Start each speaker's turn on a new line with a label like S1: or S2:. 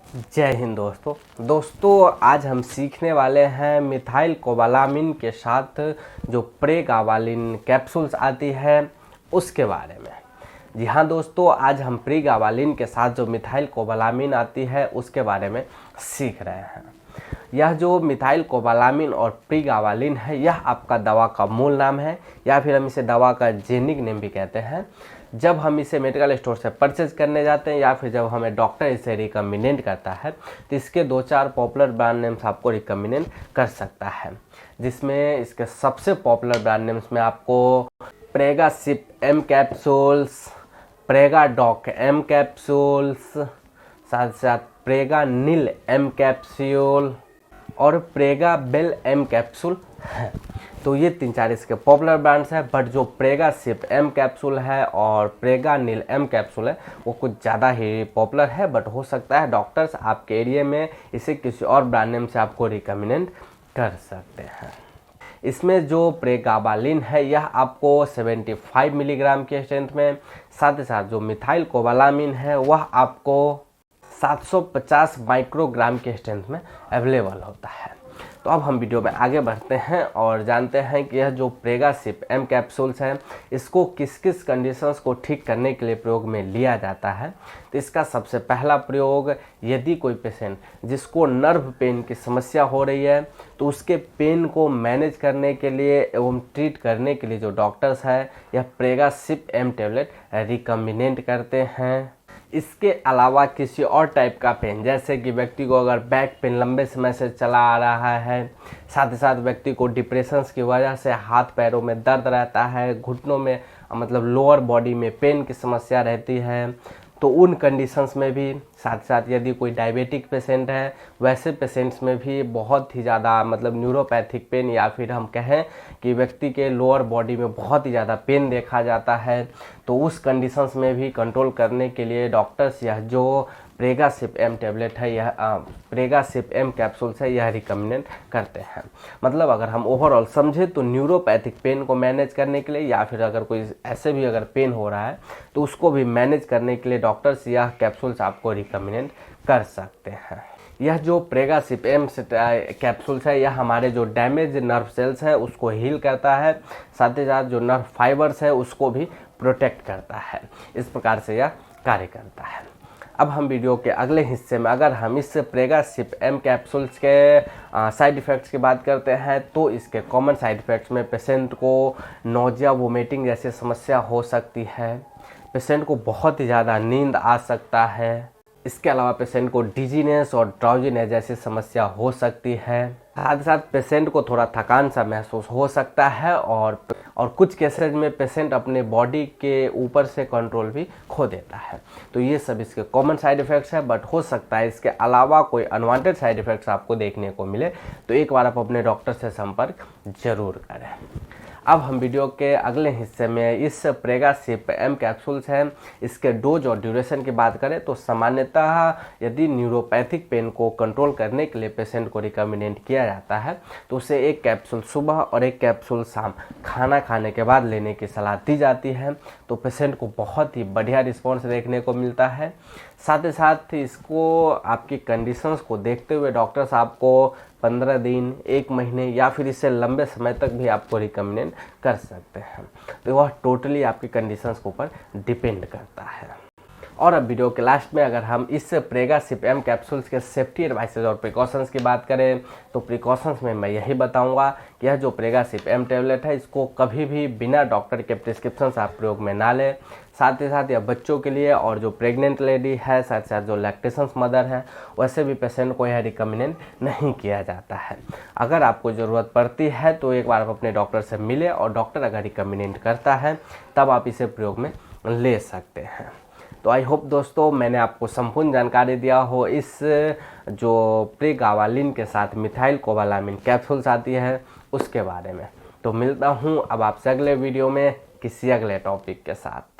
S1: जय हिंद दोस्तों आज हम सीखने वाले हैं मिथाइल कोबालामिन के साथ जो प्रेगाबालिन कैप्सूल्स आती है उसके बारे में। जी हाँ दोस्तों, आज हम प्रेगाबालिन के साथ जो मिथाइल कोबालामिन आती है उसके बारे में सीख रहे हैं। यह जो मिथाइल कोबालामिन और प्रेगाबालिन है यह आपका दवा का मूल नाम है, या फिर हम इसे दवा का जेनिक नेम भी कहते हैं। जब हम इसे मेडिकल स्टोर से परचेज करने जाते हैं या फिर जब हमें डॉक्टर इसे रिकमेंड करता है तो इसके 2-4 पॉपुलर ब्रांड नेम्स आपको रिकमेंड कर सकता है, जिसमें इसके सबसे पॉपुलर ब्रांड नेम्स में आपको प्रेगासिप एम कैप्सूल्स, प्रेगाडॉक एम कैप्सूल्स, साथ साथ प्रेगानिल एम कैप्सूल और प्रेगाबेल एम कैप्सूल है। तो ये 3-4 इसके पॉपुलर ब्रांड्स हैं। बट जो प्रेगासिप एम कैप्सूल है और प्रेगानिल एम कैप्सूल है वो कुछ ज़्यादा ही पॉपुलर है। बट हो सकता है डॉक्टर्स आपके एरिया में इसे किसी और ब्रांड नेम से आपको रिकमेंड कर सकते हैं। इसमें जो प्रेगाबालिन है यह आपको 75 मिलीग्राम के स्ट्रेंथ में, साथ ही साथ जो मिथाइल कोबालामिन है वह आपको 750 माइक्रोग्राम के स्ट्रेंथ में अवेलेबल होता है। तो अब हम वीडियो में आगे बढ़ते हैं और जानते हैं कि यह जो प्रेगासिप एम कैप्सूल्स हैं इसको किस किस कंडीशंस को ठीक करने के लिए प्रयोग में लिया जाता है। तो इसका सबसे पहला प्रयोग, यदि कोई पेशेंट जिसको नर्व पेन की समस्या हो रही है तो उसके पेन को मैनेज करने के लिए एवं ट्रीट करने के लिए जो डॉक्टर्स हैं यह प्रेगासिप एम टैबलेट रिकमेंड करते हैं। इसके अलावा किसी और टाइप का पेन, जैसे कि व्यक्ति को अगर बैक पेन लंबे समय से चला आ रहा है, साथ ही साथ व्यक्ति को डिप्रेशंस की वजह से हाथ पैरों में दर्द रहता है, घुटनों में मतलब लोअर बॉडी में पेन की समस्या रहती है, तो उन कंडीशंस में भी, साथ साथ यदि कोई डायबिटिक पेशेंट है वैसे पेशेंट्स में भी बहुत ही ज़्यादा मतलब न्यूरोपैथिक पेन, या फिर हम कहें कि व्यक्ति के लोअर बॉडी में बहुत ही ज़्यादा पेन देखा जाता है, तो उस कंडीशंस में भी कंट्रोल करने के लिए डॉक्टर्स यह जो प्रेगासिप एम टैबलेट है, यह प्रेगासिप एम कैप्सूल्स है, यह रिकमेंड करते हैं। मतलब अगर हम ओवरऑल समझे तो न्यूरोपैथिक पेन को मैनेज करने के लिए, या फिर अगर कोई ऐसे भी अगर पेन हो रहा है तो उसको भी मैनेज करने के लिए डॉक्टर्स यह कैप्सूल्स आपको रिकमेंड कर सकते हैं। यह जो प्रेगासिप एम कैप्सूल्स है यह हमारे जो डैमेज नर्व सेल्स है उसको हील करता है, साथ ही साथ जो नर्व फाइबर्स है उसको भी प्रोटेक्ट करता है। इस प्रकार से यह कार्य करता है। अब हम वीडियो के अगले हिस्से में अगर हम इस प्रेगासिप एम कैप्सूल्स के साइड इफ़ेक्ट्स की बात करते हैं तो इसके कॉमन साइड इफ़ेक्ट्स में पेशेंट को नोजिया, वोमिटिंग जैसी समस्या हो सकती है, पेशेंट को बहुत ही ज़्यादा नींद आ सकता है, इसके अलावा पेशेंट को डिजीनेस और ड्राउजीनेस जैसी समस्या हो सकती है, साथ ही साथ पेशेंट को थोड़ा थकान सा महसूस हो सकता है और कुछ केसेज में पेशेंट अपने बॉडी के ऊपर से कंट्रोल भी खो देता है। तो ये सब इसके कॉमन साइड इफ़ेक्ट्स है। बट हो सकता है इसके अलावा कोई अनवांटेड साइड इफ़ेक्ट्स आपको देखने को मिले, तो एक बार आप अपने डॉक्टर से संपर्क जरूर करें। अब हम वीडियो के अगले हिस्से में इस प्रेगासिप एम कैप्सूल्स हैं इसके डोज और ड्यूरेशन की बात करें तो सामान्यतः यदि न्यूरोपैथिक पेन को कंट्रोल करने के लिए पेशेंट को रिकमेंड किया जाता है तो उसे 1 कैप्सूल सुबह और 1 कैप्सूल शाम खाना खाने के बाद लेने की सलाह दी जाती है। तो पेशेंट को बहुत ही बढ़िया रिस्पॉन्स देखने को मिलता है। साथ ही साथ इसको आपकी कंडीशंस को देखते हुए डॉक्टर्स आपको 15 दिन, 1 महीने या फिर इससे लंबे समय तक भी आपको रिकमेंड कर सकते हैं। तो वह टोटली आपकी कंडीशंस के ऊपर डिपेंड करता है। और अब वीडियो के लास्ट में अगर हम इस प्रेगासिप एम कैप्सूल्स के सेफ्टी एडवाइसेज और प्रिकॉशंस की बात करें तो प्रिकॉशंस में मैं यही बताऊंगा कि यह जो प्रेगासिप एम टैबलेट है इसको कभी भी बिना डॉक्टर के प्रिस्क्रिप्शन से आप प्रयोग में ना लें। साथ ही साथ यह बच्चों के लिए और जो प्रेग्नेंट लेडी है, साथ साथ जो लैक्टेशंस मदर है, वैसे भी पेशेंट को यह रिकमेंड नहीं किया जाता है। अगर आपको ज़रूरत पड़ती है तो एक बार आप अपने डॉक्टर से मिले और डॉक्टर अगर रिकमेंड करता है तब आप इसे प्रयोग में ले सकते हैं। तो आई होप दोस्तों मैंने आपको संपूर्ण जानकारी दिया हो इस जो प्रेगाबालिन के साथ मिथाइल कोबालामिन कैप्सूल्स आती है उसके बारे में। तो मिलता हूँ अब आपसे अगले वीडियो में किसी अगले टॉपिक के साथ।